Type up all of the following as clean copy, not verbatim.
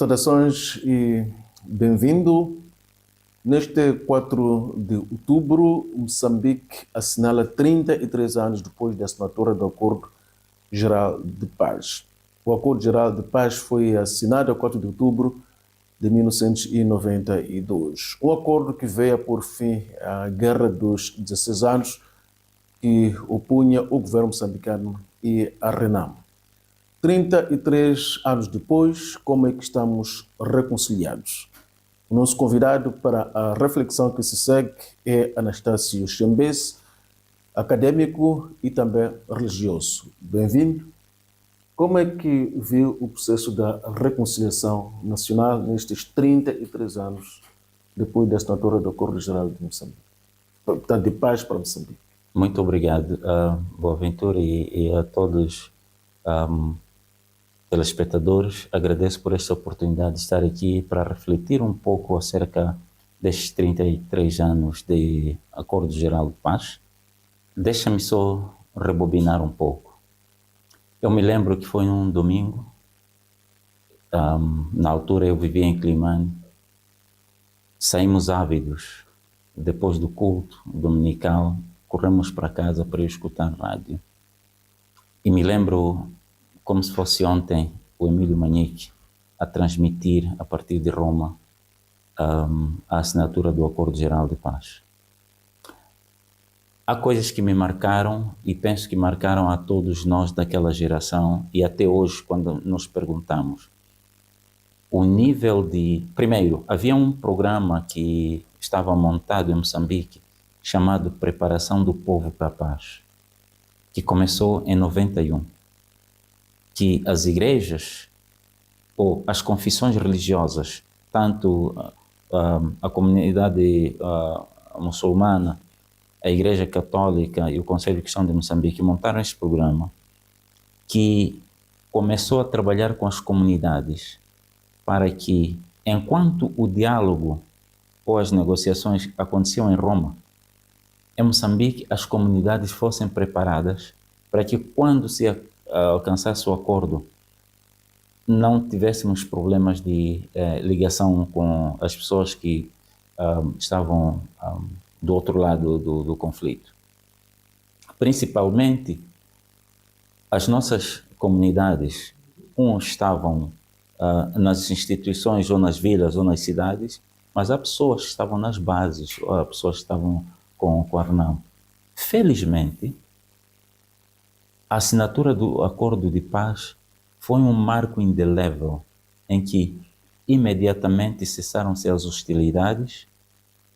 Saudações e bem-vindo. Neste 4 de outubro, Moçambique assinala 33 anos depois da assinatura do Acordo Geral de Paz. O Acordo Geral de Paz foi assinado a 4 de outubro de 1992. Um acordo que veio a pôr fim à Guerra dos 16 anos que opunha o governo moçambicano e a Renamo. 33 anos depois, como é que estamos reconciliados? O nosso convidado para a reflexão que se segue é Anastácio Chambesse, acadêmico e também religioso. Bem-vindo. Como é que viu o processo da reconciliação nacional nestes 33 anos depois da assinatura do Acordo Geral de Moçambique? Portanto, de paz para Moçambique. Muito obrigado, Boaventura, e a todos telespectadores. Agradeço por esta oportunidade de estar aqui para refletir um pouco acerca destes 33 anos de Acordo Geral de Paz. Deixa-me só rebobinar um pouco. Eu me lembro que foi num domingo, na altura eu vivia em Climane, saímos ávidos, depois do culto dominical, corremos para casa para eu escutar rádio. E me lembro, como se fosse ontem, o Emílio Manique a transmitir, a partir de Roma, a assinatura do Acordo Geral de Paz. Há coisas que me marcaram e penso que marcaram a todos nós daquela geração e até hoje, quando nos perguntamos o nível de... Primeiro, havia um programa que estava montado em Moçambique chamado Preparação do Povo para a Paz, que começou em 91, que as igrejas ou as confissões religiosas, tanto a comunidade muçulmana, a Igreja Católica e o Conselho de Cristão de Moçambique montaram este programa que começou a trabalhar com as comunidades para que, enquanto o diálogo ou as negociações aconteciam em Roma, em Moçambique as comunidades fossem preparadas para que, quando se alcançasse o acordo, não tivéssemos problemas de ligação com as pessoas que estavam do outro lado do conflito. Principalmente, as nossas comunidades, uns estavam nas instituições ou nas vilas ou nas cidades, mas há pessoas que estavam nas bases, ou há pessoas que estavam com a Renamo. Felizmente, a assinatura do Acordo de Paz foi um marco indelével em que imediatamente cessaram-se as hostilidades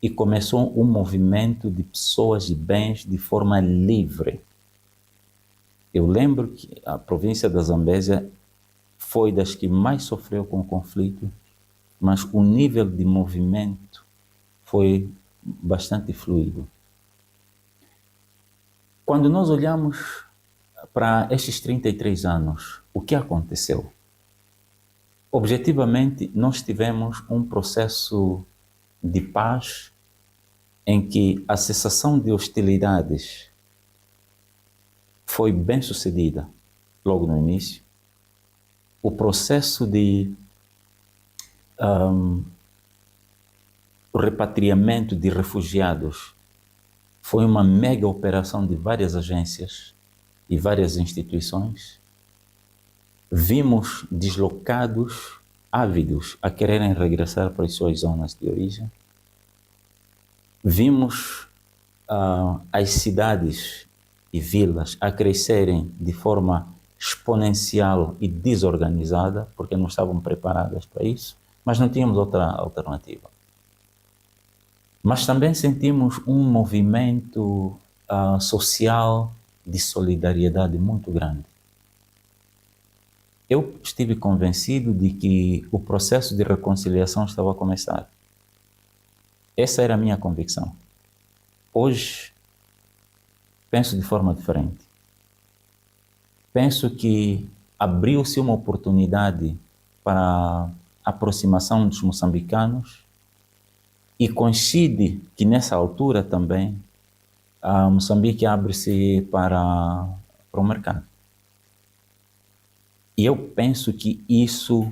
e começou um movimento de pessoas e bens de forma livre. Eu lembro que a província da Zambésia foi das que mais sofreu com o conflito, mas o nível de movimento foi bastante fluido. Quando nós olhamos para estes 33 anos, o que aconteceu? Objetivamente, nós tivemos um processo de paz em que a cessação de hostilidades foi bem sucedida logo no início. O processo de o repatriamento de refugiados foi uma mega operação de várias agências e várias instituições. Vimos deslocados ávidos a quererem regressar para as suas zonas de origem. Vimos as cidades e vilas a crescerem de forma exponencial e desorganizada, porque não estavam preparadas para isso, mas não tínhamos outra alternativa. Mas também sentimos um movimento social de solidariedade muito grande. Eu estive convencido de que o processo de reconciliação estava a começar. Essa era a minha convicção. Hoje, penso de forma diferente. Penso que abriu-se uma oportunidade para a aproximação dos moçambicanos e coincide que nessa altura também Moçambique abre-se para o mercado. E eu penso que isso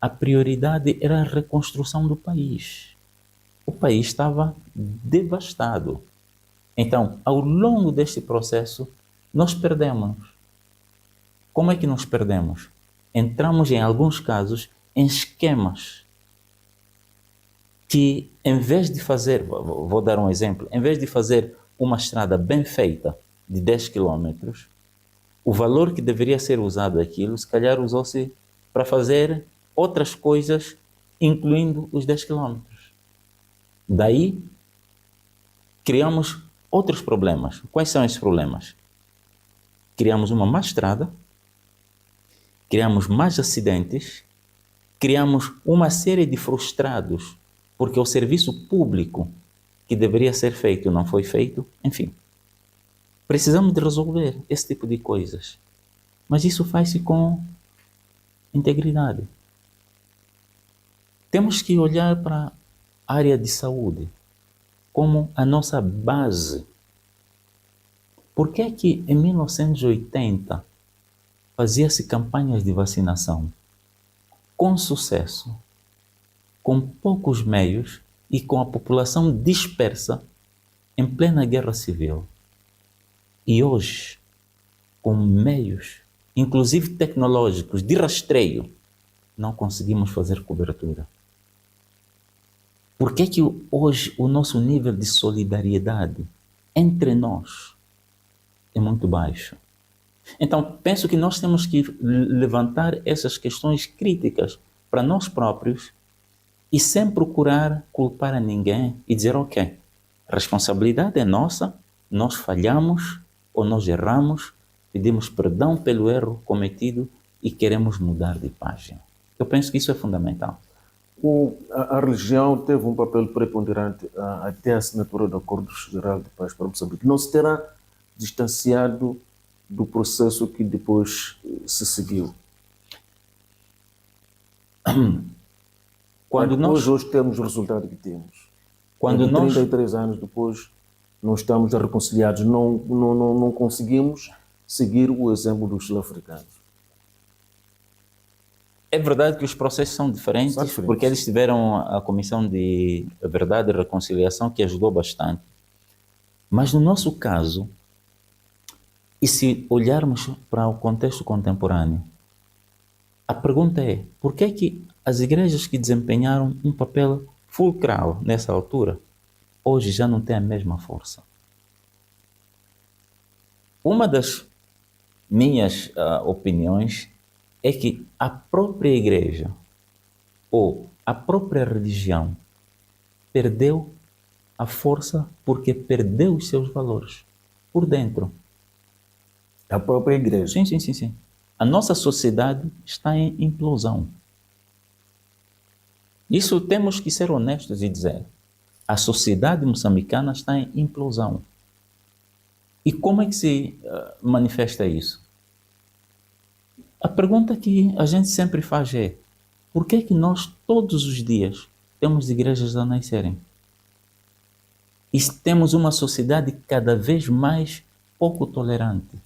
a prioridade era a reconstrução do país. O país estava devastado. Então, ao longo deste processo, nós perdemos. Como é que nós perdemos? Entramos, em alguns casos, em esquemas que, em vez de fazer, vou dar um exemplo, em vez de fazer uma estrada bem feita de 10 quilômetros, o valor que deveria ser usado aquilo, se calhar usou-se para fazer outras coisas, incluindo os 10 quilômetros. Daí, criamos outros problemas. Quais são esses problemas? Criamos uma má estrada, criamos mais acidentes, criamos uma série de frustrados, porque o serviço público que deveria ser feito não foi feito, enfim. Precisamos de resolver esse tipo de coisas. Mas isso faz-se com integridade. Temos que olhar para a área de saúde como a nossa base. Por que é que em 1980 fazia-se campanhas de vacinação com sucesso, com poucos meios e com a população dispersa em plena guerra civil? E hoje, com meios, inclusive tecnológicos, de rastreio, não conseguimos fazer cobertura? Por que é que hoje o nosso nível de solidariedade entre nós é muito baixo? Então, penso que nós temos que levantar essas questões críticas para nós próprios e sem procurar culpar a ninguém e dizer, ok, a responsabilidade é nossa, nós falhamos ou nós erramos, pedimos perdão pelo erro cometido e queremos mudar de página. Eu penso que isso é fundamental. A religião teve um papel preponderante até a assinatura do Acordo Geral de Paz para Moçambique. Não se terá distanciado do processo que depois se seguiu. Hoje temos o resultado que temos. Quando 33 anos depois, não estamos reconciliados, não conseguimos seguir o exemplo dos sul-africanos. É verdade que os processos são diferentes, porque eles tiveram a Comissão de Verdade e Reconciliação, que ajudou bastante. Mas no nosso caso, e se olharmos para o contexto contemporâneo, a pergunta é, por que é que as igrejas que desempenharam um papel fulcral nessa altura, hoje já não têm a mesma força? Uma das minhas opiniões é que a própria igreja ou a própria religião perdeu a força porque perdeu os seus valores por dentro. A própria igreja? Sim. A nossa sociedade está em implosão. Isso temos que ser honestos e dizer. A sociedade moçambicana está em implosão. E como é que se manifesta isso? A pergunta que a gente sempre faz é, por que é que nós todos os dias temos igrejas a nascerem? E temos uma sociedade cada vez mais pouco tolerante?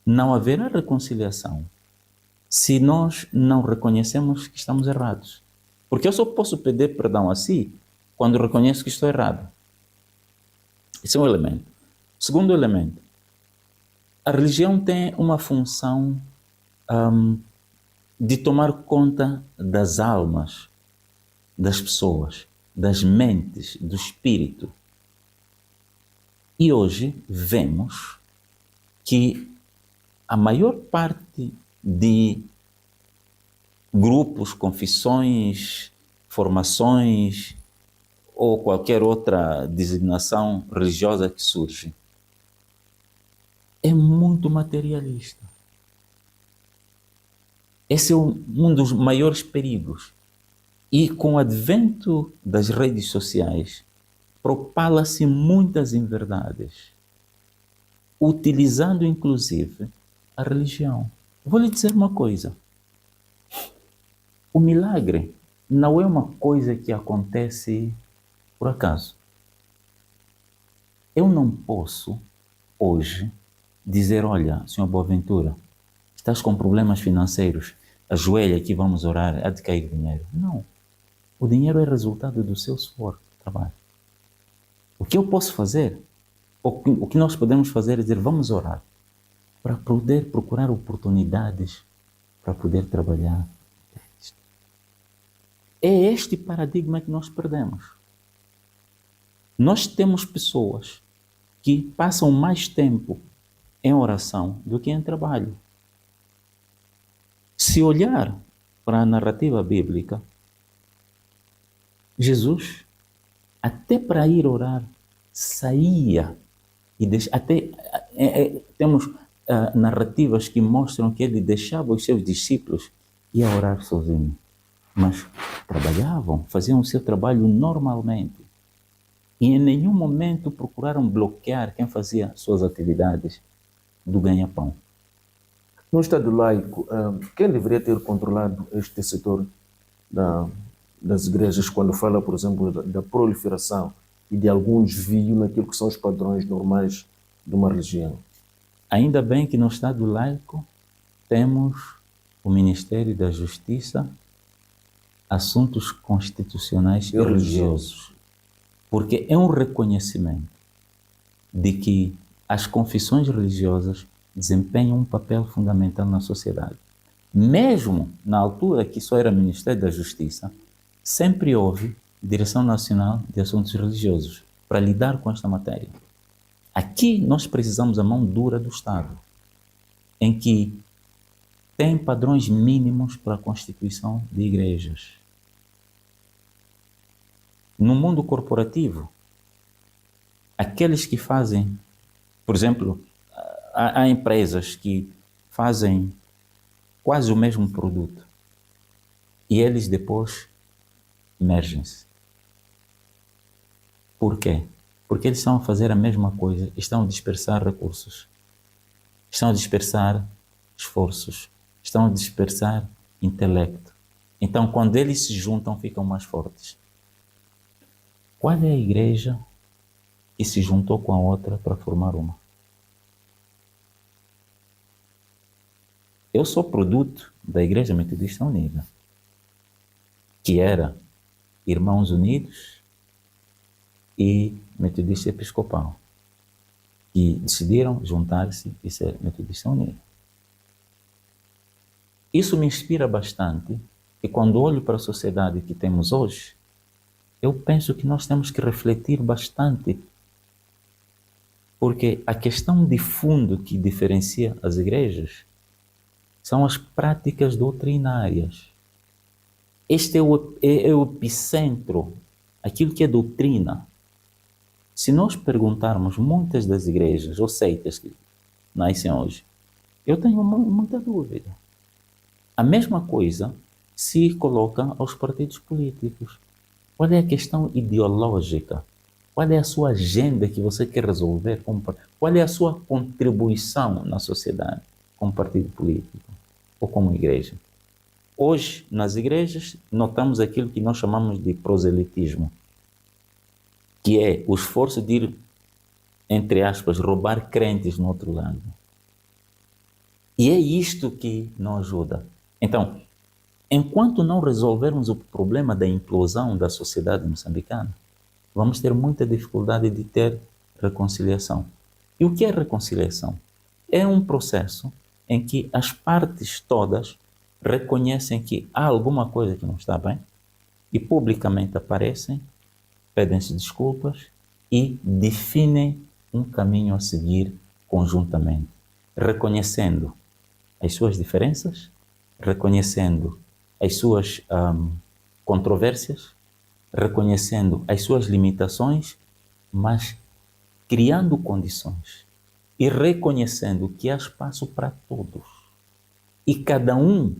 Não haverá reconciliação se nós não reconhecemos que estamos errados. Porque eu só posso pedir perdão a si quando reconheço que estou errado. Esse é um elemento. Segundo elemento, a religião tem uma função de tomar conta das almas das pessoas, das mentes, do espírito. E hoje vemos que a maior parte de grupos, confissões, formações ou qualquer outra designação religiosa que surge é muito materialista. Esse é um dos maiores perigos. E com o advento das redes sociais, propala-se muitas inverdades, utilizando inclusive a religião. Vou lhe dizer uma coisa. O milagre não é uma coisa que acontece por acaso. Eu não posso, hoje, dizer, olha, Sr. Boaventura, estás com problemas financeiros, ajoelha aqui, vamos orar, há de cair dinheiro. Não. O dinheiro é resultado do seu esforço, trabalho. O que eu posso fazer, o que nós podemos fazer é dizer, vamos orar, para poder procurar oportunidades, para poder trabalhar. É este paradigma que nós perdemos. Nós temos pessoas que passam mais tempo em oração do que em trabalho. Se olhar para a narrativa bíblica, Jesus, até para ir orar, saía e temos narrativas que mostram que ele deixava os seus discípulos e ia orar sozinho. Mas trabalhavam, faziam o seu trabalho normalmente. E em nenhum momento procuraram bloquear quem fazia suas atividades do ganha-pão. No Estado laico, quem deveria ter controlado este setor das igrejas quando fala, por exemplo, da proliferação e de algum desvio naquilo que são os padrões normais de uma religião? Ainda bem que no Estado laico temos o Ministério da Justiça, Assuntos Constitucionais e Religiosos, porque é um reconhecimento de que as confissões religiosas desempenham um papel fundamental na sociedade. Mesmo na altura que só era Ministério da Justiça, sempre houve Direção Nacional de Assuntos Religiosos para lidar com esta matéria. Aqui nós precisamos da mão dura do Estado, em que tem padrões mínimos para a constituição de igrejas. No mundo corporativo, aqueles que fazem, por exemplo, há empresas que fazem quase o mesmo produto e eles depois mergem-se. Por quê? Porque eles estão a fazer a mesma coisa, estão a dispersar recursos, estão a dispersar esforços, estão a dispersar intelecto. Então, quando eles se juntam, ficam mais fortes. Qual é a igreja que se juntou com a outra para formar uma? Eu sou produto da Igreja Metodista Unida, que era Irmãos Unidos e Metodista Episcopal, que decidiram juntar-se e ser Metodista Unida. Isso me inspira bastante, e quando olho para a sociedade que temos hoje, eu penso que nós temos que refletir bastante, porque a questão de fundo que diferencia as igrejas são as práticas doutrinárias. Este é o epicentro, aquilo que é doutrina. Se nós perguntarmos muitas das igrejas ou seitas que nascem hoje, eu tenho muita dúvida. A mesma coisa se coloca aos partidos políticos. Qual é a questão ideológica? Qual é a sua agenda que você quer resolver? Qual é a sua contribuição na sociedade como partido político ou como igreja? Hoje, nas igrejas, notamos aquilo que nós chamamos de proselitismo, que é o esforço de ir, entre aspas, roubar crentes no outro lado. E é isto que não ajuda. Então, enquanto não resolvermos o problema da implosão da sociedade moçambicana, vamos ter muita dificuldade de ter reconciliação. E o que é reconciliação? É um processo em que as partes todas reconhecem que há alguma coisa que não está bem e publicamente aparecem, pedem-se desculpas e definem um caminho a seguir conjuntamente, reconhecendo as suas diferenças, reconhecendo as suas controvérsias, reconhecendo as suas limitações, mas criando condições e reconhecendo que há espaço para todos. E cada um,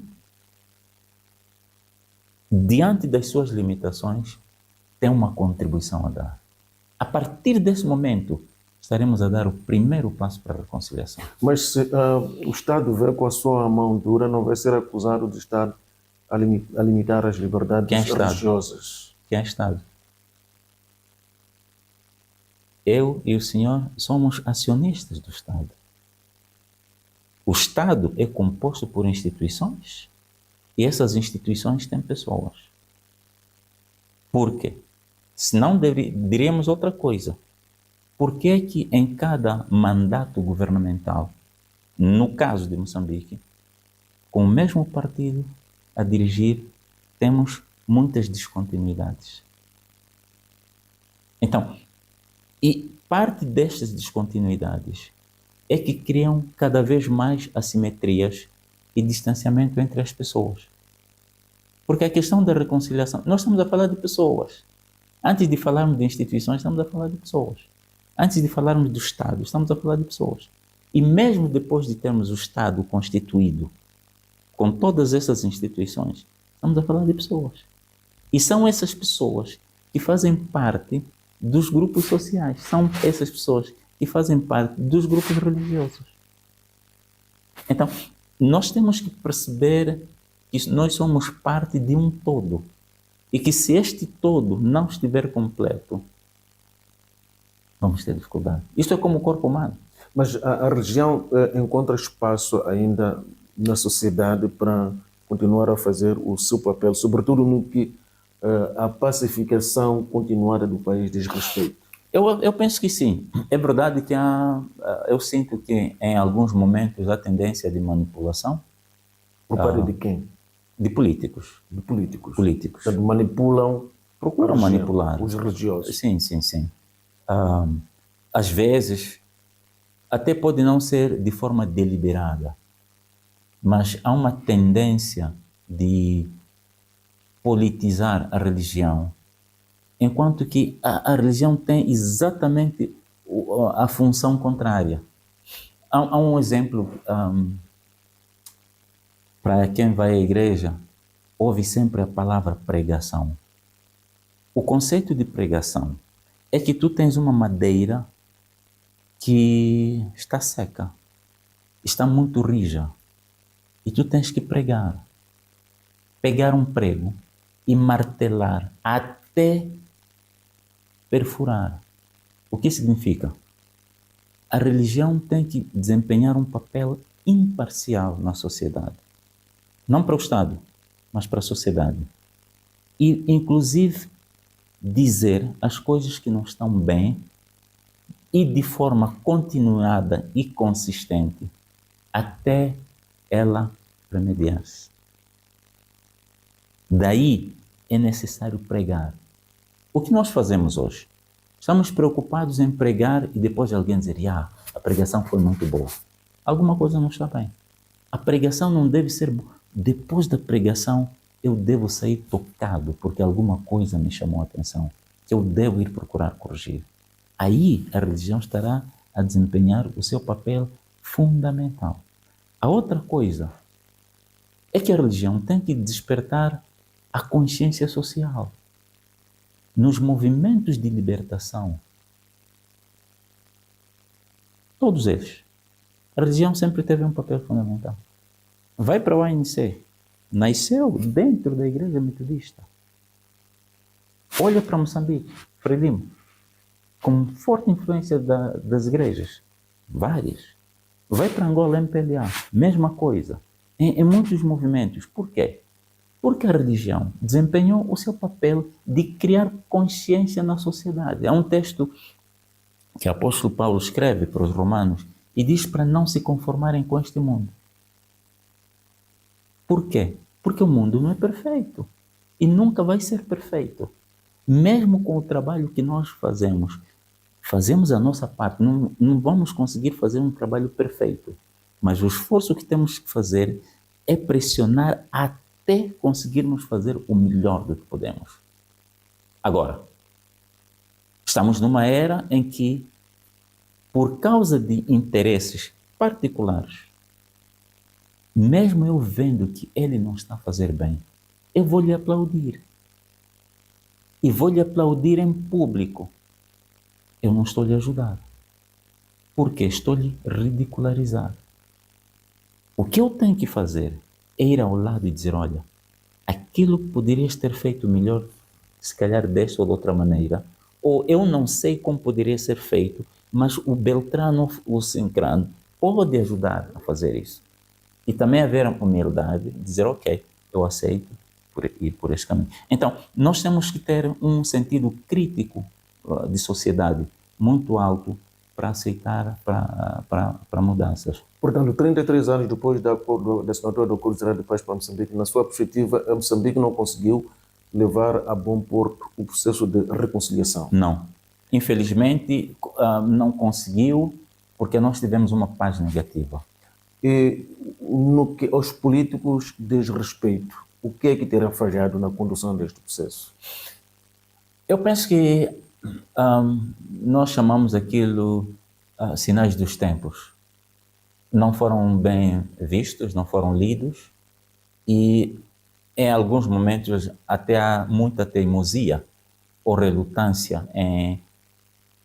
diante das suas limitações, tem uma contribuição a dar. A partir desse momento, estaremos a dar o primeiro passo para a reconciliação. Mas se o Estado vier com a sua mão dura, não vai ser acusado de estar a limitar as liberdades religiosas? Quem é Estado? Eu e o senhor somos acionistas do Estado. O Estado é composto por instituições E essas instituições têm pessoas. Por quê? Senão diríamos outra coisa. Por que é que em cada mandato governamental, no caso de Moçambique, com o mesmo partido a dirigir, temos muitas descontinuidades? Então, e parte destas descontinuidades é que criam cada vez mais assimetrias e distanciamento entre as pessoas. Porque a questão da reconciliação, nós estamos a falar de pessoas. Antes de falarmos de instituições, estamos a falar de pessoas. Antes de falarmos do Estado, estamos a falar de pessoas. E mesmo depois de termos o Estado constituído, com todas essas instituições, estamos a falar de pessoas. E são essas pessoas que fazem parte dos grupos sociais. São essas pessoas que fazem parte dos grupos religiosos. Então, nós temos que perceber que nós somos parte de um todo. E que se este todo não estiver completo, vamos ter dificuldade. Isto é como o corpo humano. Mas a religião encontra espaço ainda na sociedade para continuar a fazer o seu papel, sobretudo no que a pacificação continuada do país diz respeito? Eu penso que sim. É verdade que eu sinto que em alguns momentos há tendência de manipulação. Por parte de quem? De políticos. De políticos. Políticos. Portanto, manipulam. Procuram manipular. Os religiosos. Sim, sim, sim. Às vezes, até pode não ser de forma deliberada, mas há uma tendência de politizar a religião, enquanto que a religião tem exatamente a função contrária. Há um exemplo, para quem vai à igreja, ouve sempre a palavra pregação. O conceito de pregação é que tu tens uma madeira que está seca, está muito rija, e tu tens que pregar. Pegar um prego e martelar até perfurar. O que significa? A religião tem que desempenhar um papel imparcial na sociedade. Não para o Estado, mas para a sociedade. E, inclusive, dizer as coisas que não estão bem e de forma continuada e consistente até ela remediar-se. Daí é necessário pregar. O que nós fazemos hoje? Estamos preocupados em pregar e depois alguém dizer: a pregação foi muito boa. Alguma coisa não está bem. A pregação não deve ser boa. Depois da pregação, eu devo sair tocado porque alguma coisa me chamou a atenção, que eu devo ir procurar corrigir. Aí a religião estará a desempenhar o seu papel fundamental. A outra coisa é que a religião tem que despertar a consciência social. Nos movimentos de libertação, todos eles, a religião sempre teve um papel fundamental. Vai para o ANC, nasceu dentro da igreja metodista. Olha para Moçambique, Frelimo, com forte influência das igrejas, várias. Vai para Angola, MPLA, mesma coisa. Em muitos movimentos. Por quê? Porque a religião desempenhou o seu papel de criar consciência na sociedade. Há um texto que o apóstolo Paulo escreve para os romanos e diz para não se conformarem com este mundo. Por quê? Porque o mundo não é perfeito e nunca vai ser perfeito. Mesmo com o trabalho que nós fazemos a nossa parte, não vamos conseguir fazer um trabalho perfeito, mas o esforço que temos que fazer é pressionar até conseguirmos fazer o melhor do que podemos. Agora, estamos numa era em que, por causa de interesses particulares, mesmo eu vendo que ele não está a fazer bem, eu vou lhe aplaudir. E vou lhe aplaudir em público. Eu não estou lhe a ajudar. Porque estou lhe a ridicularizar. O que eu tenho que fazer é ir ao lado e dizer: olha, aquilo que poderias ter feito melhor, se calhar desta ou de outra maneira, ou eu não sei como poderia ser feito, mas o Beltrano, o Sincrano, pode ajudar a fazer isso. E também haver a humildade de dizer: ok, eu aceito ir por esse caminho. Então, nós temos que ter um sentido crítico de sociedade muito alto para aceitar, para mudanças. Portanto, 33 anos depois da assinatura do Acordo Geral de Paz para Moçambique, na sua perspectiva, Moçambique não conseguiu levar a bom porto o processo de reconciliação? Não. Infelizmente, não conseguiu, porque nós tivemos uma paz negativa. E no que aos políticos diz respeito, o que é que terá falhado na condução deste processo? Eu penso que nós chamamos aquilo sinais dos tempos. Não foram bem vistos, não foram lidos e em alguns momentos até há muita teimosia ou relutância em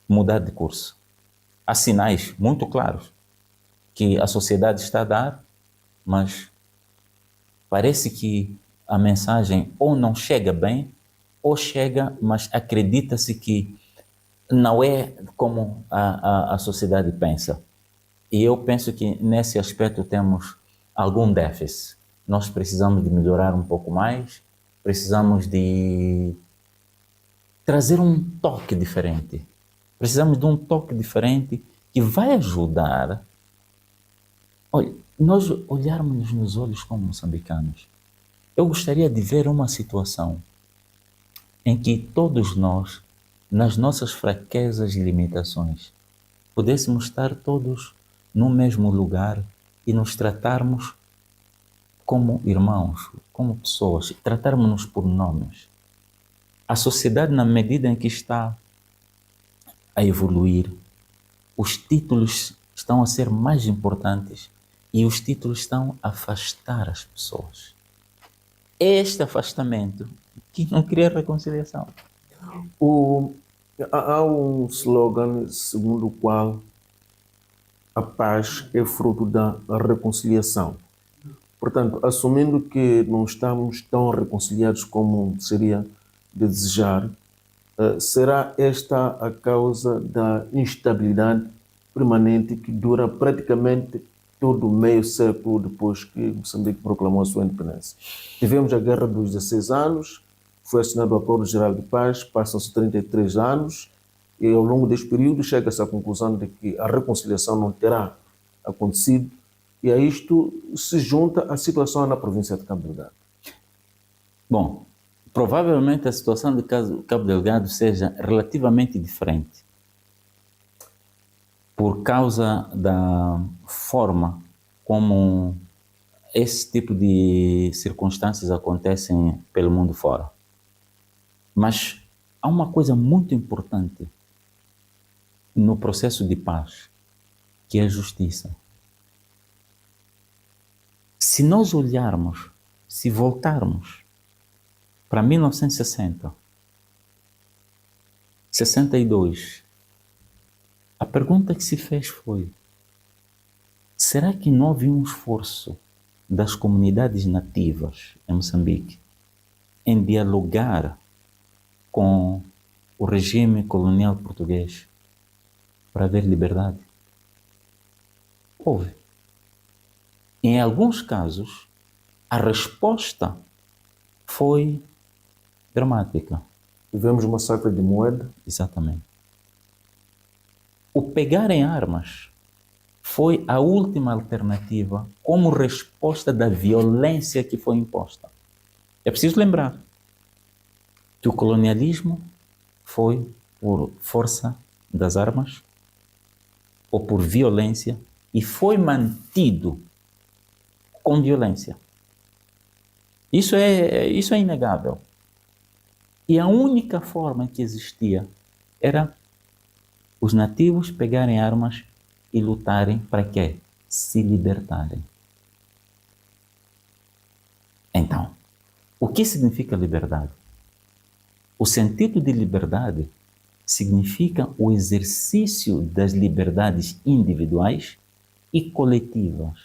mudar de curso. Há sinais muito claros que a sociedade está a dar, mas parece que a mensagem ou não chega bem, ou chega, mas acredita-se que não é como a sociedade pensa. E eu penso que nesse aspecto temos algum déficit. Nós precisamos de melhorar um pouco mais, precisamos de trazer um toque diferente. Precisamos de um toque diferente que vai ajudar. Olha, nós olharmos nos olhos como moçambicanos. Eu gostaria de ver uma situação em que todos nós, nas nossas fraquezas e limitações, pudéssemos estar todos no mesmo lugar e nos tratarmos como irmãos, como pessoas, tratarmos-nos por nomes. A sociedade, na medida em que está a evoluir, os títulos estão a ser mais importantes e os títulos estão a afastar as pessoas. Este afastamento que não cria reconciliação. Há um slogan segundo o qual a paz é fruto da reconciliação. Portanto, assumindo que não estamos tão reconciliados como seria de desejar, será esta a causa da instabilidade permanente que dura praticamente todo meio século depois que Moçambique proclamou a sua independência? Tivemos a Guerra dos 16 anos, foi assinado o Acordo Geral de Paz, passam-se 33 anos, e ao longo deste período chega-se à conclusão de que a reconciliação não terá acontecido, e a isto se junta a situação na província de Cabo Delgado. Bom, provavelmente a situação de Cabo Delgado seja relativamente diferente por causa da forma como esse tipo de circunstâncias acontecem pelo mundo fora. Mas há uma coisa muito importante no processo de paz, que é a justiça. Se nós olharmos, se voltarmos para 1960, 62, a pergunta que se fez foi: será que não houve um esforço das comunidades nativas em Moçambique em dialogar com o regime colonial português para haver liberdade? Houve. Em alguns casos, a resposta foi dramática. Tivemos o massacre de Moeda. Exatamente. O pegar em armas foi a última alternativa como resposta da violência que foi imposta. É preciso lembrar que o colonialismo foi por força das armas ou por violência e foi mantido com violência. Isso é inegável. E a única forma que existia era os nativos pegarem armas e lutarem para quê? Se libertarem. Então, o que significa liberdade? O sentido de liberdade significa o exercício das liberdades individuais e coletivas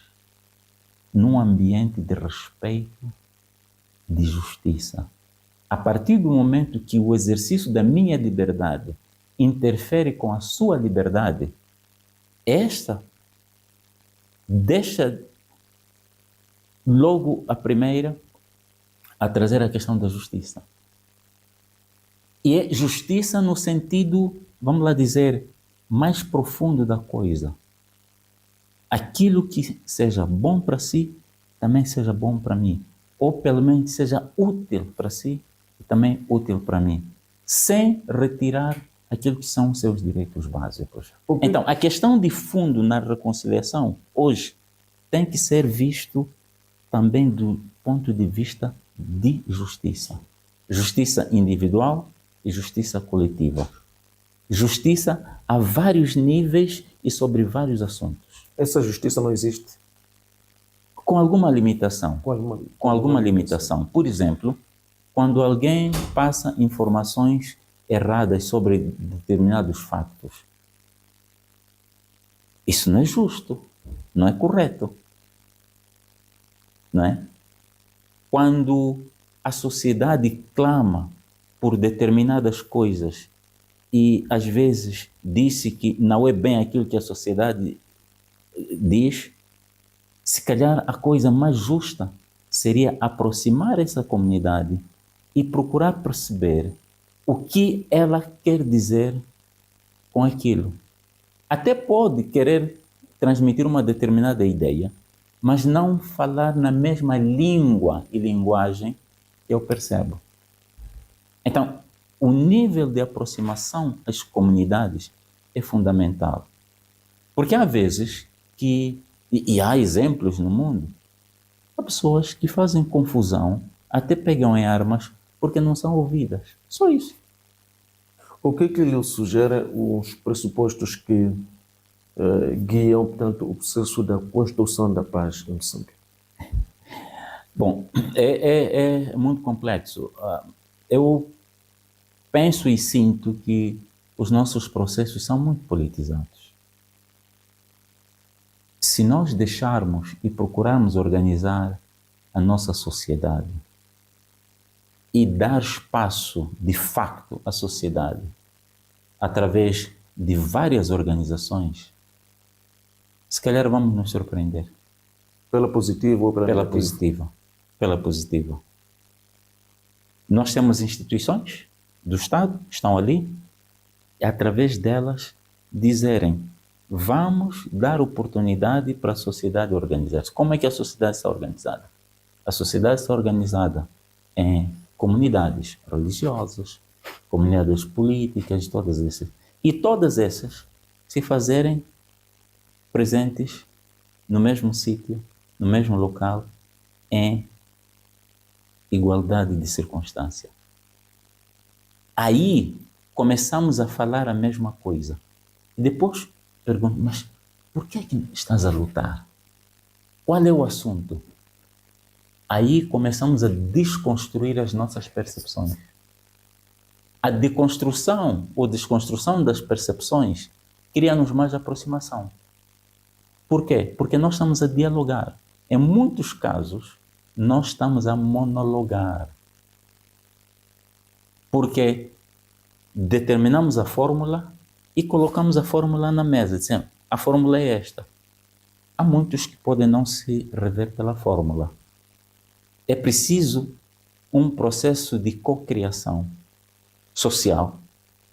num ambiente de respeito, de justiça. A partir do momento que o exercício da minha liberdade interfere com a sua liberdade, esta deixa logo a primeira a trazer a questão da justiça. E é justiça no sentido, vamos lá dizer, mais profundo da coisa. Aquilo que seja bom para si, também seja bom para mim. Ou pelo menos seja útil para si e também útil para mim. Sem retirar aquilo que são os seus direitos básicos. Então, a questão de fundo na reconciliação, hoje, tem que ser visto também do ponto de vista de justiça. Justiça individual e justiça coletiva. Justiça a vários níveis e sobre vários assuntos. Essa justiça não existe? Com alguma limitação. Com alguma limitação. Por exemplo, quando alguém passa informações erradas sobre determinados fatos, isso não é justo, não é correto. Não é? Quando a sociedade clama por determinadas coisas e às vezes disse que não é bem aquilo que a sociedade diz, se calhar a coisa mais justa seria aproximar essa comunidade e procurar perceber o que ela quer dizer com aquilo. Até pode querer transmitir uma determinada ideia, mas não falar na mesma língua e linguagem que eu percebo. Então, o nível de aproximação às comunidades é fundamental. Porque há vezes que, e há exemplos no mundo, há pessoas que fazem confusão, até pegam em armas porque não são ouvidas. Só isso. O que é que lhe sugere os pressupostos que guiam, portanto, o processo da construção da paz em Moçambique? Bom, é muito complexo. Eu penso e sinto que os nossos processos são muito politizados. Se nós deixarmos e procurarmos organizar a nossa sociedade e dar espaço, de facto, à sociedade, através de várias organizações, se calhar vamos nos surpreender. Pela positiva ou pela negativa? Positiva. Pela positiva. Nós temos instituições do Estado que estão ali e, através delas, dizerem: vamos dar oportunidade para a sociedade organizar-se. Como é que a sociedade está organizada? A sociedade está organizada em comunidades religiosas, comunidades políticas, todas essas. E todas essas se fazerem presentes no mesmo sítio, no mesmo local, em igualdade de circunstância. Aí começamos a falar a mesma coisa. E depois pergunto: mas por que é que estás a lutar? Qual é o assunto? Aí começamos a desconstruir as nossas percepções. A deconstrução ou desconstrução das percepções cria-nos mais aproximação. Por quê? Porque nós estamos a dialogar. Em muitos casos, nós estamos a monologar. Porque determinamos a fórmula e colocamos a fórmula na mesa, dizendo: a fórmula é esta. Há muitos que podem não se rever pela fórmula. É preciso um processo de cocriação social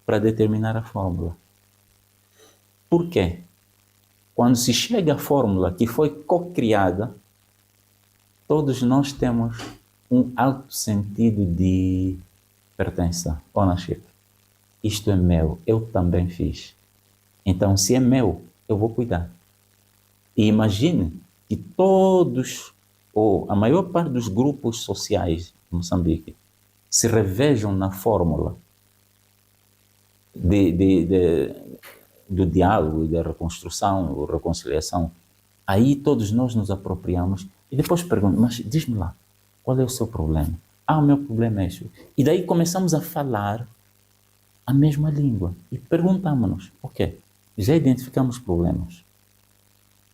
para determinar a fórmula. Por quê? Quando se chega à fórmula que foi cocriada, todos nós temos um alto sentido de pertença, ownership. Isto é meu, eu também fiz. Então, se é meu, eu vou cuidar. E imagine que todos, ou a maior parte dos grupos sociais de Moçambique, se revejam na fórmula do diálogo e da reconstrução ou reconciliação. Aí todos nós nos apropriamos e depois perguntamos: mas diz-me lá, qual é o seu problema? O meu problema é isso. E daí começamos a falar a mesma língua e perguntamos-nos: ok, já identificamos problemas,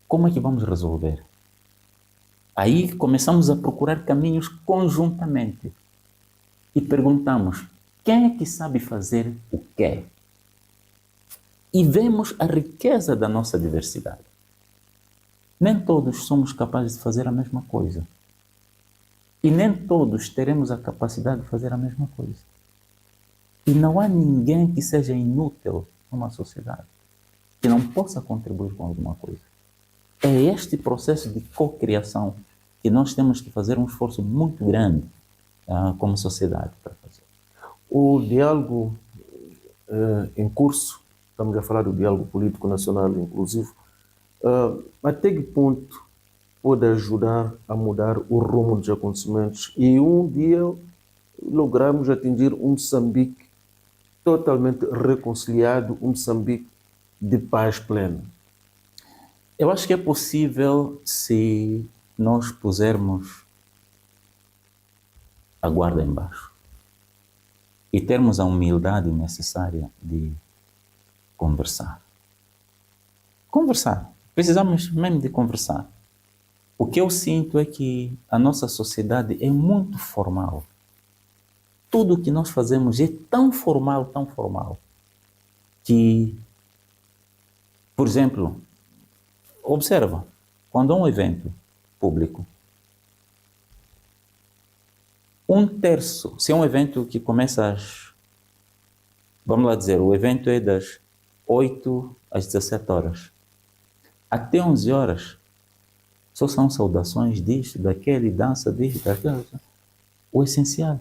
como é que vamos resolver? Aí começamos a procurar caminhos conjuntamente e perguntamos: quem é que sabe fazer o quê? E vemos a riqueza da nossa diversidade. Nem todos somos capazes de fazer a mesma coisa. E nem todos teremos a capacidade de fazer a mesma coisa. E não há ninguém que seja inútil numa sociedade, que não possa contribuir com alguma coisa. É este processo de cocriação que nós temos que fazer um esforço muito grande como sociedade para fazer. O diálogo em curso, estamos a falar do diálogo político nacional inclusivo, até que ponto pode ajudar a mudar o rumo dos acontecimentos e um dia lograrmos atingir um Moçambique totalmente reconciliado, um Moçambique de paz plena? Eu acho que é possível se nós pusermos a guarda em baixo e termos a humildade necessária de conversar. Conversar. Precisamos mesmo de conversar. O que eu sinto é que a nossa sociedade é muito formal. Tudo o que nós fazemos é tão formal, que, por exemplo, observa, quando há um evento público, 1/3, se é um evento que começa vamos lá dizer, o evento é das 8 às 17 horas. Até 11 horas, só são saudações disto, daquele, dança disto, daquilo. O essencial.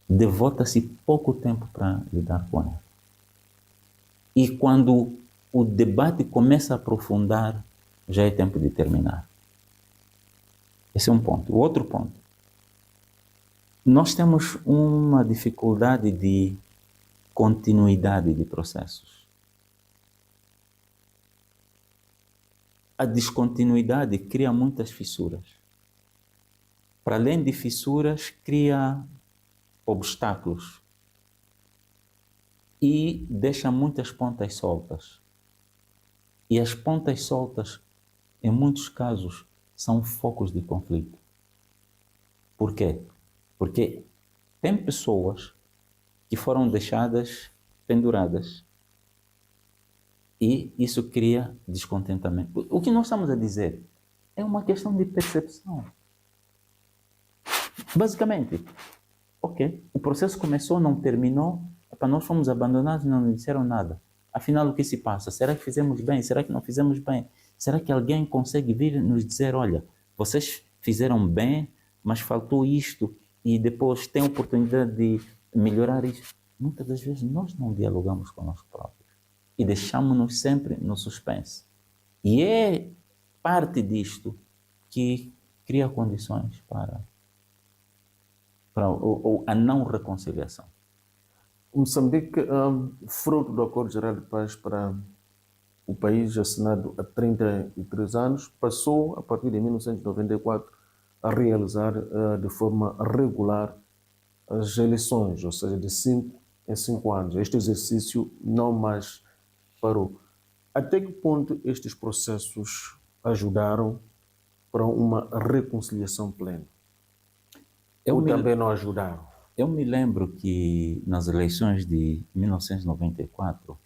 Devota-se pouco tempo para lidar com ela. E quando o debate começa a aprofundar, já é tempo de terminar. Esse é um ponto. O outro ponto. Nós temos uma dificuldade de continuidade de processos. A descontinuidade cria muitas fissuras. Para além de fissuras, cria obstáculos e deixa muitas pontas soltas. E as pontas soltas, em muitos casos, são focos de conflito. Por quê? Porque tem pessoas que foram deixadas penduradas e isso cria descontentamento. O que nós estamos a dizer é uma questão de percepção. Basicamente, ok, o processo começou, não terminou, nós fomos abandonados e não nos disseram nada. Afinal, o que se passa? Será que fizemos bem? Será que não fizemos bem? Será que alguém consegue vir nos dizer, olha, vocês fizeram bem, mas faltou isto, e depois tem a oportunidade de melhorar isso? Muitas das vezes nós não dialogamos com nós próprios e deixamos-nos sempre no suspense. E é parte disto que cria condições para a não reconciliação. Moçambique, fruto do Acordo Geral de Paz para o país assinado há 33 anos, passou, a partir de 1994, a realizar de forma regular as eleições, ou seja, de 5 em 5 anos. Este exercício não mais parou. Até que ponto estes processos ajudaram para uma reconciliação plena? Ou também não ajudaram? Eu me lembro que nas eleições de 1994,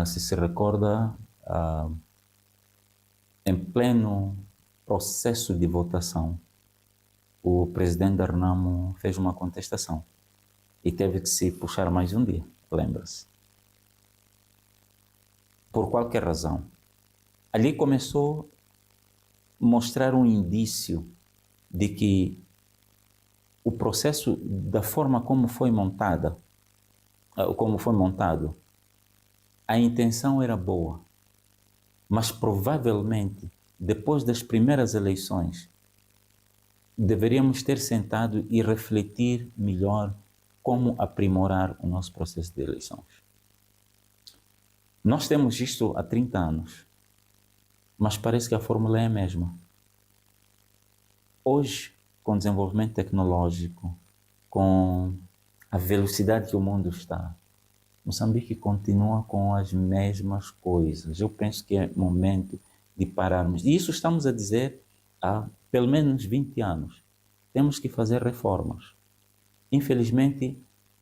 se recorda, em pleno processo de votação, o presidente da Renamo fez uma contestação e teve que se puxar mais um dia, lembra-se. Por qualquer razão. Ali começou a mostrar um indício de que o processo, da forma como foi montado, a intenção era boa, mas provavelmente, depois das primeiras eleições, deveríamos ter sentado e refletir melhor como aprimorar o nosso processo de eleições. Nós temos isto há 30 anos, mas parece que a fórmula é a mesma. Hoje, com o desenvolvimento tecnológico, com a velocidade que o mundo está, Moçambique continua com as mesmas coisas. Eu penso que é momento de pararmos. E isso estamos a dizer há pelo menos 20 anos. Temos que fazer reformas. Infelizmente,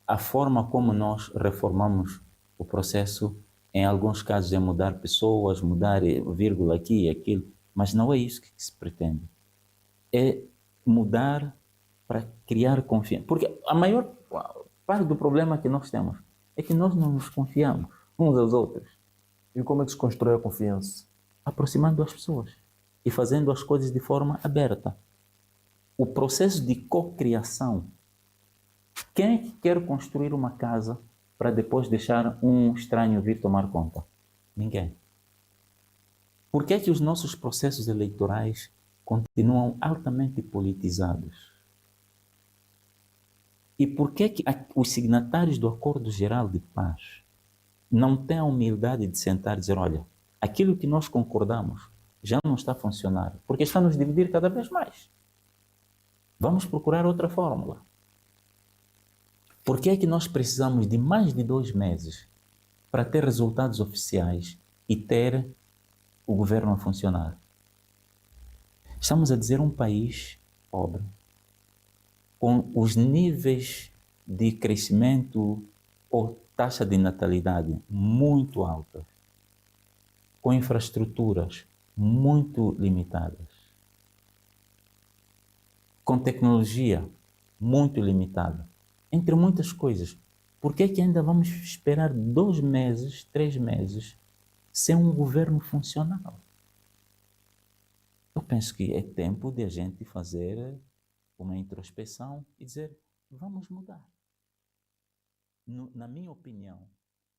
a forma como nós reformamos o processo, em alguns casos é mudar pessoas, mudar vírgula aqui e aquilo, mas não é isso que se pretende. é mudar para criar confiança. Porque a maior parte do problema que nós temos é que nós não nos confiamos uns aos outros. E como é que se constrói a confiança? Aproximando as pessoas e fazendo as coisas de forma aberta. O processo de cocriação. Quem é que quer construir uma casa para depois deixar um estranho vir tomar conta? Ninguém. Por que é que os nossos processos eleitorais continuam altamente politizados? E por que é que os signatários do Acordo Geral de Paz não têm a humildade de sentar e dizer, olha, aquilo que nós concordamos já não está a funcionar, porque está a nos dividir cada vez mais. Vamos procurar outra fórmula. Por que é que nós precisamos de mais de 2 meses para ter resultados oficiais e ter o governo a funcionar? Estamos a dizer um país pobre, com os níveis de crescimento ou taxa de natalidade muito altas, com infraestruturas muito limitadas, com tecnologia muito limitada, entre muitas coisas. Por que é que ainda vamos esperar 2 meses, 3 meses, sem um governo funcional? Eu penso que é tempo de a gente fazer uma introspeção e dizer, vamos mudar. Na minha opinião,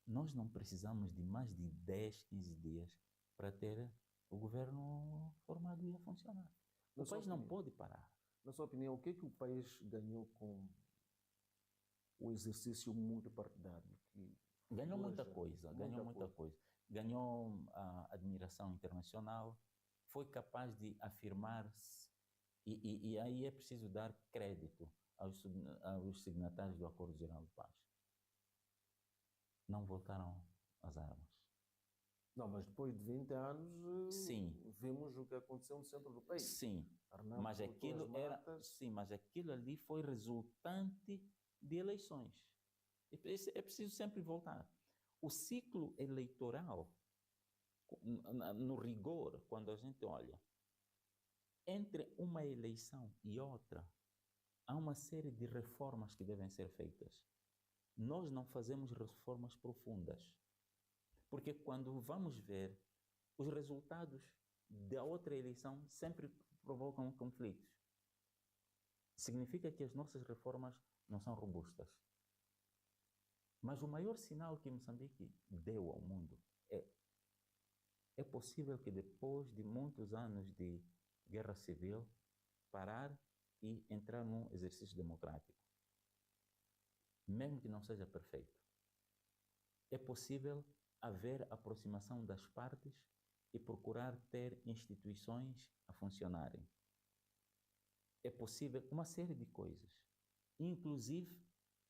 nós não precisamos de mais de 10, 15 dias para ter o governo formado e a funcionar. O país não pode parar. Na sua opinião, o que é que o país ganhou com o exercício multipartidário? Ganhou muita coisa. Ganhou a admiração internacional, foi capaz de afirmar-se, e aí é preciso dar crédito aos signatários do Acordo Geral de Paz. Não voltaram às armas. Não, mas depois de 20 anos, sim, vimos o que aconteceu no centro do país. Sim, mas aquilo ali foi resultante de eleições. É preciso sempre voltar. O ciclo eleitoral, no rigor, quando a gente olha, entre uma eleição e outra, há uma série de reformas que devem ser feitas. Nós não fazemos reformas profundas, porque quando vamos ver, os resultados da outra eleição sempre provocam conflitos. Significa que as nossas reformas não são robustas. Mas o maior sinal que Moçambique deu ao mundo é possível que depois de muitos anos de guerra civil, parar e entrar num exercício democrático. Mesmo que não seja perfeito. É possível haver aproximação das partes e procurar ter instituições a funcionarem. É possível uma série de coisas, inclusive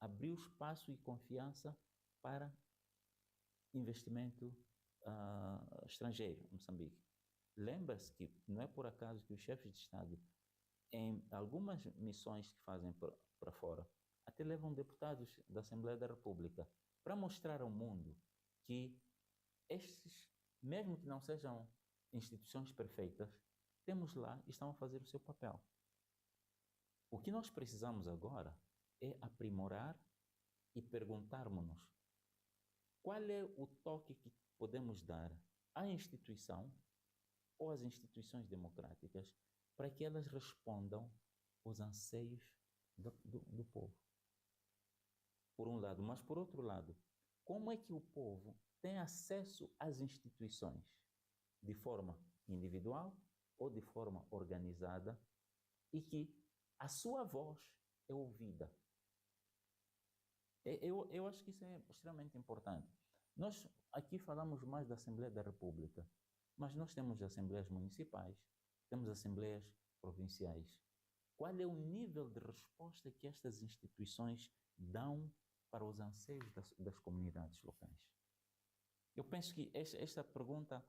abrir espaço e confiança para investimento estrangeiro em Moçambique. Lembra-se que não é por acaso que os chefes de Estado, em algumas missões que fazem para fora, até levam deputados da Assembleia da República para mostrar ao mundo que estes, mesmo que não sejam instituições perfeitas, temos lá e estão a fazer o seu papel. O que nós precisamos agora é aprimorar e perguntarmos-nos qual é o toque que podemos dar à instituição ou às instituições democráticas para que elas respondam aos anseios do povo. Por um lado, mas por outro lado, como é que o povo tem acesso às instituições de forma individual ou de forma organizada e que a sua voz é ouvida? Eu acho que isso é extremamente importante. Nós aqui falamos mais da Assembleia da República, mas nós temos assembleias municipais, temos assembleias provinciais. Qual é o nível de resposta que estas instituições dão para os anseios das comunidades locais? Eu penso que esta pergunta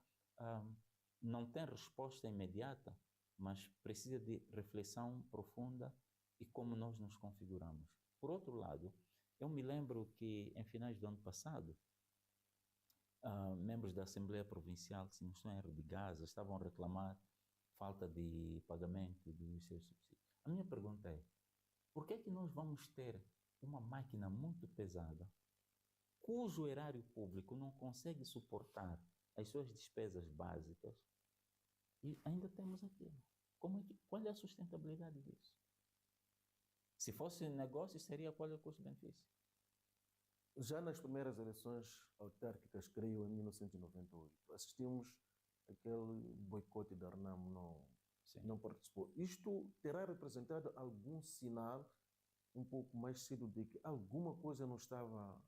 não tem resposta imediata, mas precisa de reflexão profunda e como nós nos configuramos. Por outro lado, eu me lembro que em finais do ano passado, membros da Assembleia Provincial, se não estou em erro, de Gaza, estavam a reclamar falta de pagamento dos seus subsídios. A minha pergunta é, por que nós vamos ter uma máquina muito pesada, cujo erário público não consegue suportar as suas despesas básicas, e ainda temos aquilo? Qual é a sustentabilidade disso? Se fosse negócio, seria qual é o custo-benefício? Já nas primeiras eleições autárquicas, creio, em 1998, assistimos aquele boicote da Renamo, não participou. Isto terá representado algum sinal um pouco mais cedo de que alguma coisa não estava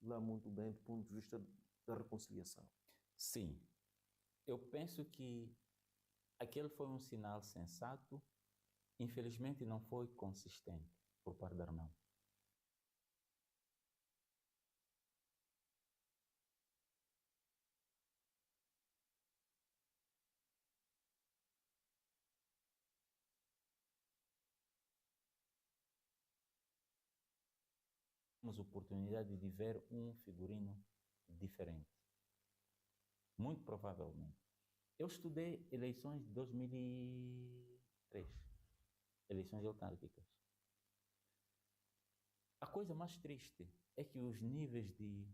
lá muito bem do ponto de vista da reconciliação? Sim. Eu penso que aquele foi um sinal sensato, infelizmente não foi consistente por parte da Renamo. Temos oportunidade de ver um figurino diferente. Muito provavelmente. Eu estudei eleições de 2003, eleições autárquicas. A coisa mais triste é que os níveis de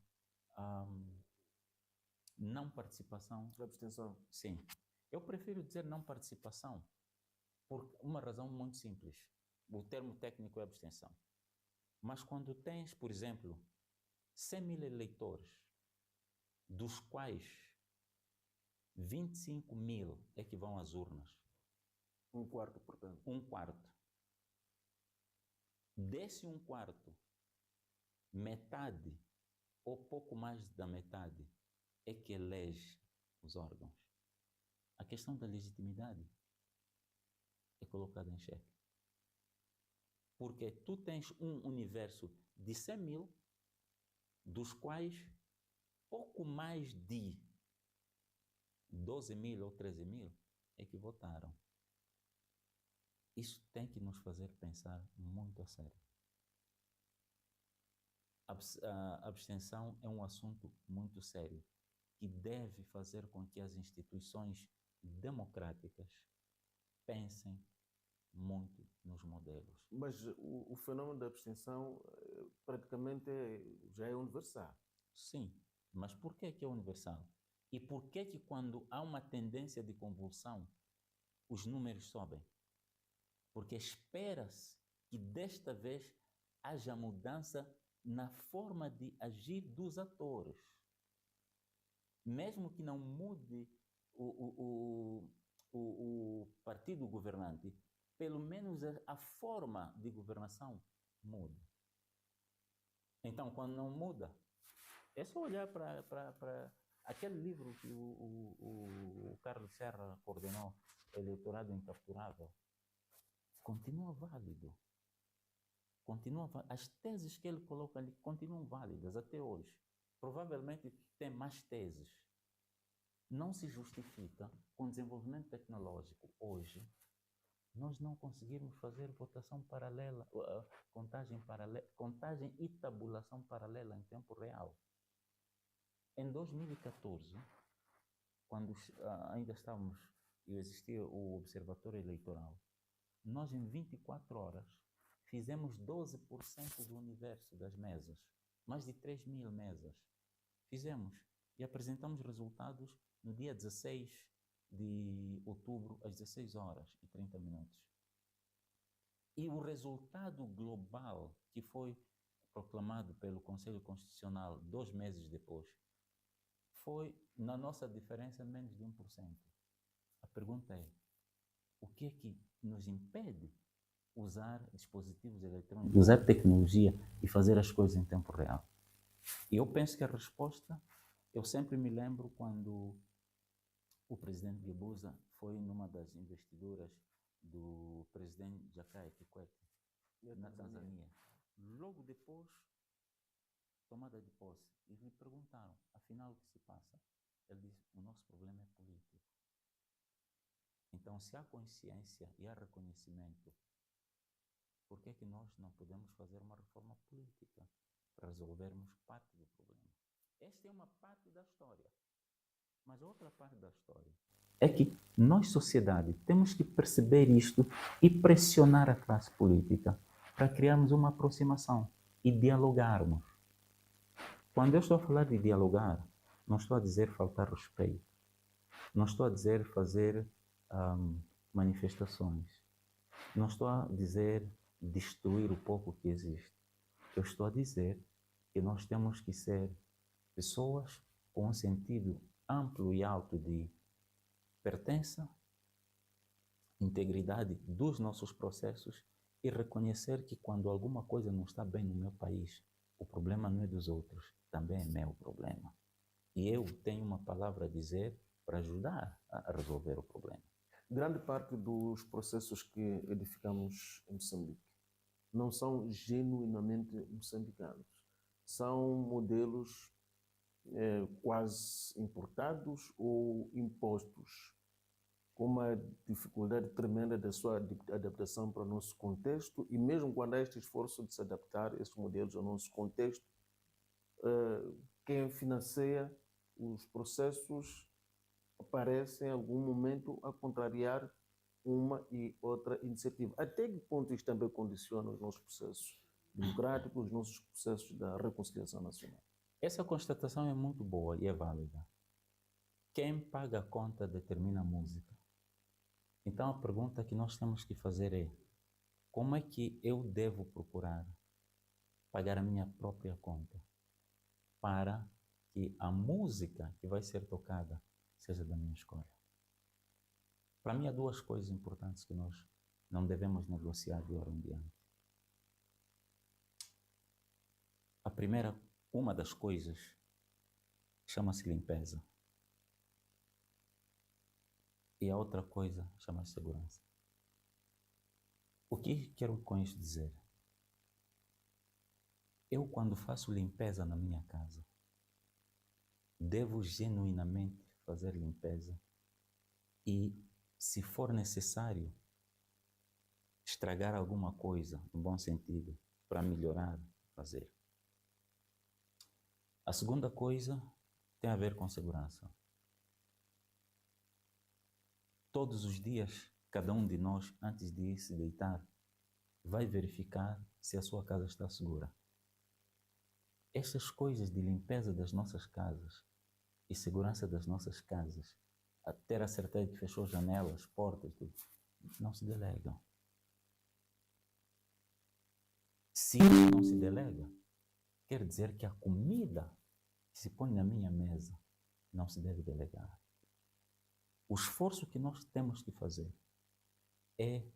não participação... Abstenção. Sim. Eu prefiro dizer não participação por uma razão muito simples. O termo técnico é abstenção. Mas quando tens, por exemplo, 100 mil eleitores, dos quais 25 mil é que vão às urnas. Um quarto, portanto. Um quarto. Desse um quarto, metade ou pouco mais da metade é que elege os órgãos. A questão da legitimidade é colocada em xeque. Porque tu tens um universo de 100 mil, dos quais pouco mais de 12 mil ou 13 mil é que votaram. Isso tem que nos fazer pensar muito a sério. A abstenção é um assunto muito sério que deve fazer com que as instituições democráticas pensem muito nos modelos. Mas o fenômeno da abstenção praticamente já é universal. Sim, mas por que é universal? E por que quando há uma tendência de convulsão, os números sobem? Porque espera-se que desta vez haja mudança na forma de agir dos atores. Mesmo que não mude o partido governante, pelo menos a forma de governação muda. Então, quando não muda, é só olhar para aquele livro que o Carlos Serra coordenou, Eleitorado Incapturável. Continua válido. As teses que ele coloca ali continuam válidas até hoje. Provavelmente tem mais teses. Não se justifica, com o desenvolvimento tecnológico hoje, nós não conseguirmos fazer votação paralela, contagem e tabulação paralela em tempo real. Em 2014, quando ainda estávamos e existia o Observatório Eleitoral, nós em 24 horas fizemos 12% do universo das mesas, mais de 3 mil mesas. Fizemos e apresentamos resultados no dia 16 de outubro, às 16 horas e 30 minutos. E o resultado global que foi proclamado pelo Conselho Constitucional 2 meses depois foi, na nossa diferença, menos de 1%. A pergunta é, o que é que nos impede usar dispositivos eletrônicos, usar tecnologia e fazer as coisas em tempo real? E eu penso que a resposta, eu sempre me lembro quando o presidente Guebuza foi numa das investiduras do presidente Jakaya Kikwete na Tanzânia. Logo depois, tomada de posse, e lhe perguntaram, afinal, o que se passa? Ele disse, o nosso problema é político. Então, se há consciência e há reconhecimento, por que é que nós não podemos fazer uma reforma política para resolvermos parte do problema? Esta é uma parte da história. Mas a outra parte da história é que Nós, sociedade, temos que perceber isto e pressionar a classe política para criarmos uma aproximação e dialogarmos. Quando eu estou a falar de dialogar, não estou a dizer faltar respeito, não estou a dizer fazer manifestações, não estou a dizer destruir o pouco que existe. Eu estou a dizer que nós temos que ser pessoas com um sentido amplo e alto de pertença, integridade dos nossos processos e reconhecer que quando alguma coisa não está bem no meu país, o problema não é dos outros, também é meu problema. E eu tenho uma palavra a dizer para ajudar a resolver o problema. Grande parte dos processos que edificamos em Moçambique não são genuinamente moçambicanos. São modelos quase importados ou impostos, com uma dificuldade tremenda da sua adaptação para o nosso contexto, e mesmo quando há este esforço de se adaptar esses modelos ao nosso contexto, quem financia os processos aparece em algum momento a contrariar uma e outra iniciativa. Até que ponto isto também condiciona os nossos processos democráticos, os nossos processos da reconciliação nacional? Essa constatação é muito boa e é válida. Quem paga a conta determina a música. Então a pergunta que nós temos que fazer é: como é que eu devo procurar pagar a minha própria conta para que a música que vai ser tocada seja da minha escolha? Para mim há duas coisas importantes que nós não devemos negociar de hora em diante. A primeira, uma das coisas, chama-se limpeza. E a outra coisa chama-se segurança. O que quero com isto dizer? Eu, quando faço limpeza na minha casa, devo genuinamente fazer limpeza e, se for necessário, estragar alguma coisa, no bom sentido, para melhorar, fazer. A segunda coisa tem a ver com segurança. Todos os dias, cada um de nós, antes de ir se deitar, vai verificar se a sua casa está segura. Estas coisas de limpeza das nossas casas e segurança das nossas casas, a ter a certeza de que fechou janelas, portas, tudo, não se delegam. Se isso não se delega, quer dizer que a comida que se põe na minha mesa não se deve delegar. O esforço que nós temos que fazer é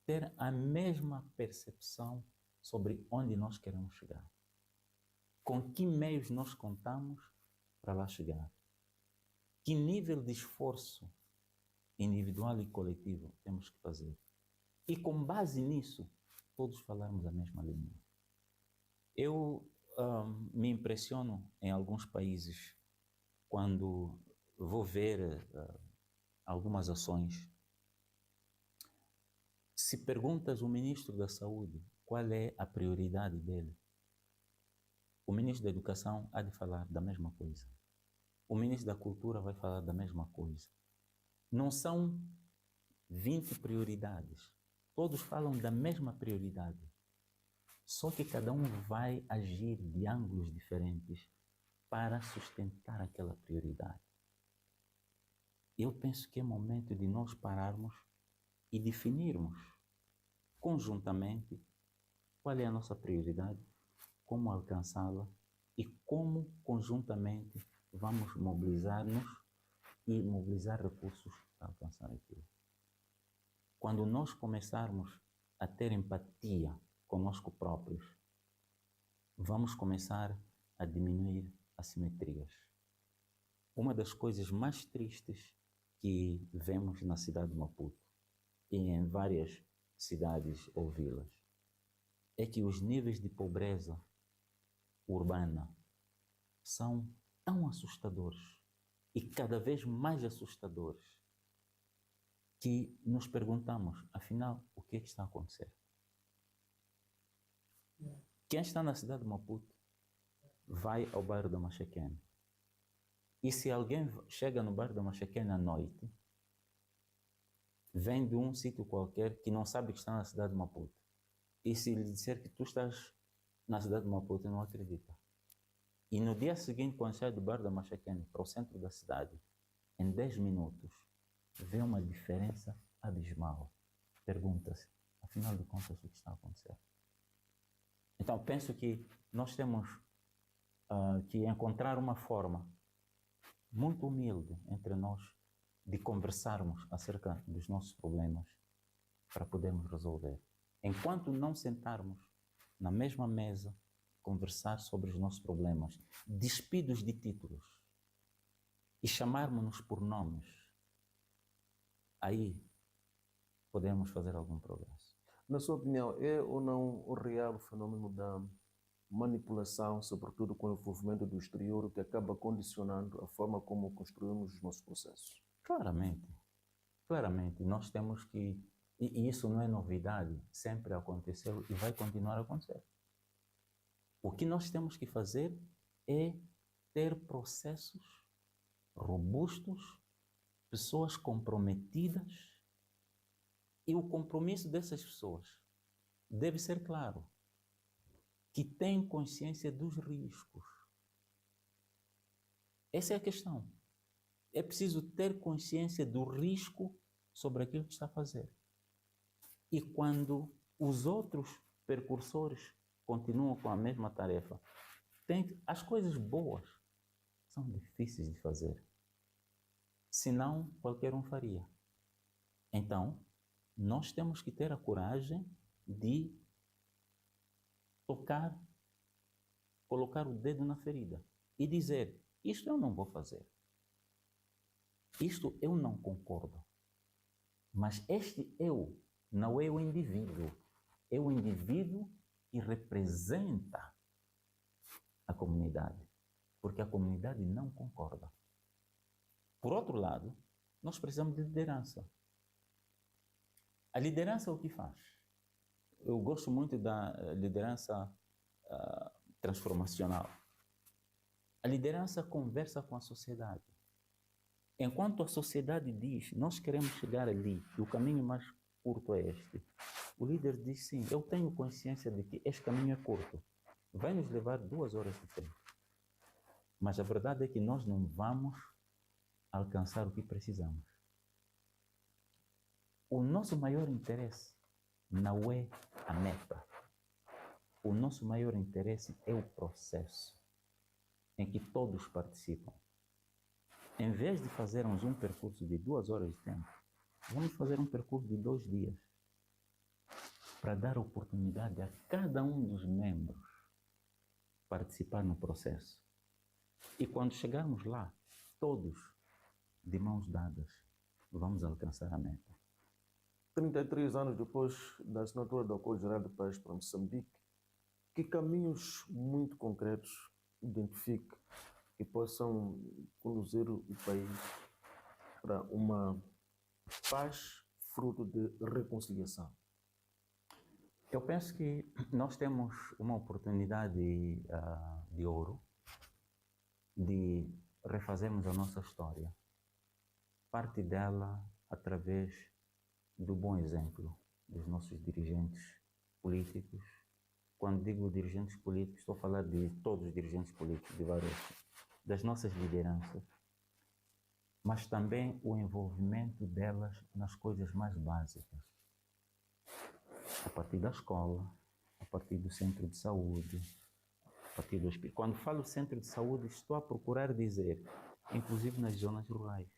ter a mesma percepção sobre onde nós queremos chegar. Com que meios nós contamos para lá chegar? Que nível de esforço individual e coletivo temos que fazer? E com base nisso, todos falarmos a mesma língua. Eu me impressiono em alguns países quando vou ver algumas ações. Se perguntas o ministro da Saúde qual é a prioridade dele, o ministro da Educação há de falar da mesma coisa. O ministro da Cultura vai falar da mesma coisa. Não são 20 prioridades. Todos falam da mesma prioridade. Só que cada um vai agir de ângulos diferentes para sustentar aquela prioridade. Eu penso que é momento de nós pararmos e definirmos conjuntamente qual é a nossa prioridade, como alcançá-la e como conjuntamente vamos mobilizar-nos e mobilizar recursos para alcançar aquilo. Quando nós começarmos a ter empatia conosco próprios, vamos começar a diminuir assimetrias. Uma das coisas mais tristes que vemos na cidade de Maputo e em várias cidades ou vilas é que os níveis de pobreza urbana são tão assustadores e cada vez mais assustadores que nos perguntamos, afinal, o que é que está a acontecer? Quem está na cidade de Maputo vai ao bairro da Machaquena. E se alguém chega no bairro da Machaquena à noite, vem de um sítio qualquer que não sabe que está na cidade de Maputo. E se lhe disser que tu estás na cidade de Maputo, não acredita. E no dia seguinte, quando sai do bar da Machacane para o centro da cidade, em 10 minutos, vê uma diferença abismal. Pergunta-se, afinal de contas, o que está a acontecer? Então, penso que nós temos que encontrar uma forma muito humilde entre nós de conversarmos acerca dos nossos problemas para podermos resolver. Enquanto não sentarmos na mesma mesa, conversar sobre os nossos problemas, despidos de títulos, e chamarmos-nos por nomes, aí podemos fazer algum progresso. Na sua opinião, é ou não o real fenômeno da manipulação, sobretudo com o envolvimento do exterior, que acaba condicionando a forma como construímos os nossos processos? Claramente, nós temos que, e isso não é novidade, sempre aconteceu e vai continuar a acontecer. O que nós temos que fazer é ter processos robustos, pessoas comprometidas, e o compromisso dessas pessoas deve ser claro, que têm consciência dos riscos. Essa é a questão. É preciso ter consciência do risco sobre aquilo que está a fazer. E quando os outros percursores continuam com a mesma tarefa, as coisas boas são difíceis de fazer. Senão, qualquer um faria. Então, nós temos que ter a coragem de tocar, colocar o dedo na ferida e dizer, isto eu não vou fazer. Isto eu não concordo. Mas este eu não é o indivíduo. É o indivíduo que representa a comunidade. Porque a comunidade não concorda. Por outro lado, nós precisamos de liderança. A liderança é o que faz. Eu gosto muito da liderança transformacional. A liderança conversa com a sociedade. Enquanto a sociedade diz, nós queremos chegar ali, e o caminho mais curto é este, o líder diz, sim, eu tenho consciência de que este caminho é curto, vai nos levar 2 horas de tempo. Mas a verdade é que nós não vamos alcançar o que precisamos. O nosso maior interesse não é a meta. O nosso maior interesse é o processo em que todos participam. Em vez de fazermos um percurso de 2 horas de tempo, vamos fazer um percurso de 2 dias para dar oportunidade a cada um dos membros participar no processo. E quando chegarmos lá, todos, de mãos dadas, vamos alcançar a meta. 33 anos depois da assinatura do Acordo Geral de Paz para Moçambique, que caminhos muito concretos identifique que possam conduzir o país para uma paz fruto de reconciliação? Eu penso que nós temos uma oportunidade de ouro de refazermos a nossa história. Parte dela através do bom exemplo dos nossos dirigentes políticos. Quando digo dirigentes políticos, estou a falar de todos os dirigentes políticos, de vários, das nossas lideranças, mas também o envolvimento delas nas coisas mais básicas. A partir da escola, a partir do centro de saúde, a partir do hospital. Quando falo centro de saúde, estou a procurar dizer, inclusive nas zonas rurais.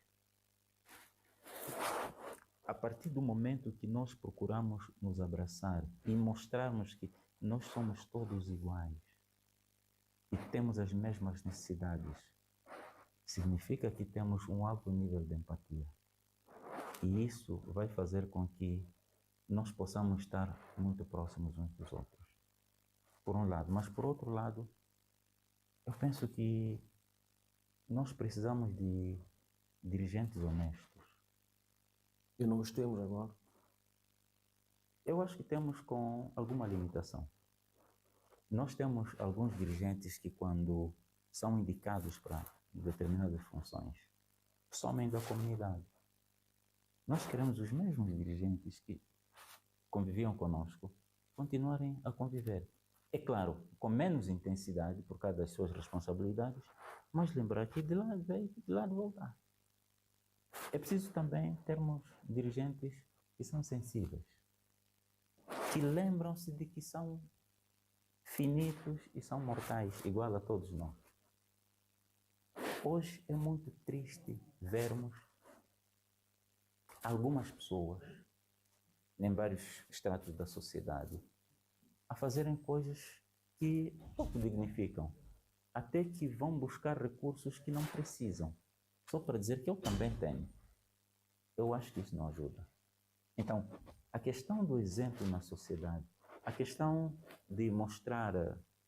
A partir do momento que nós procuramos nos abraçar e mostrarmos que nós somos todos iguais e temos as mesmas necessidades, significa que temos um alto nível de empatia. E isso vai fazer com que nós possamos estar muito próximos uns dos outros. Por um lado. Mas por outro lado, eu penso que nós precisamos de dirigentes honestos. E não os temos agora? Eu acho que temos com alguma limitação. Nós temos alguns dirigentes que, quando são indicados para determinadas funções, somem da comunidade. Nós queremos os mesmos dirigentes que conviviam conosco continuarem a conviver. É claro, com menos intensidade por causa das suas responsabilidades, mas lembrar que de lá veio, de lá de voltar. É preciso também termos dirigentes que são sensíveis, que lembram-se de que são finitos e são mortais, igual a todos nós. Hoje é muito triste vermos algumas pessoas, em vários estratos da sociedade, a fazerem coisas que pouco dignificam, até que vão buscar recursos que não precisam, só para dizer que eu também tenho. Eu acho que isso não ajuda. Então, a questão do exemplo na sociedade, a questão de mostrar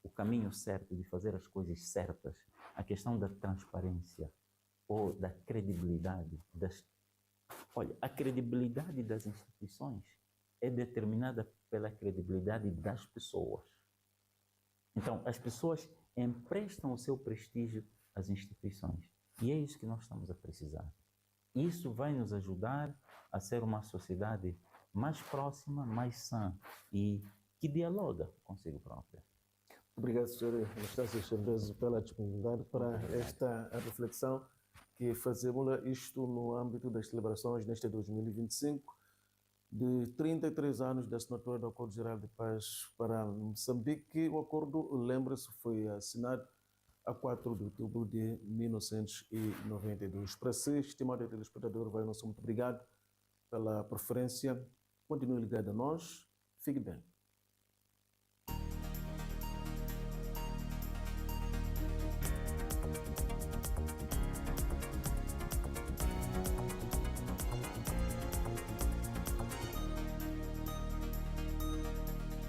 o caminho certo, de fazer as coisas certas, a questão da transparência ou da credibilidade das... Olha, a credibilidade das instituições é determinada pela credibilidade das pessoas. Então, as pessoas emprestam o seu prestígio às instituições. E é isso que nós estamos a precisar. Isso vai nos ajudar a ser uma sociedade mais próxima, mais sã e que dialoga consigo própria. Obrigado, Sr. Anastácio Chambezo, pela disponibilidade para esta reflexão que fazemos isto no âmbito das celebrações neste 2025 de 33 anos da assinatura do Acordo Geral de Paz para Moçambique. O acordo, lembra-se, foi assinado a 4 de outubro de 1992. Para si, estimado telespectador, vai nosso muito obrigado pela preferência. Continue ligado a nós. Fique bem.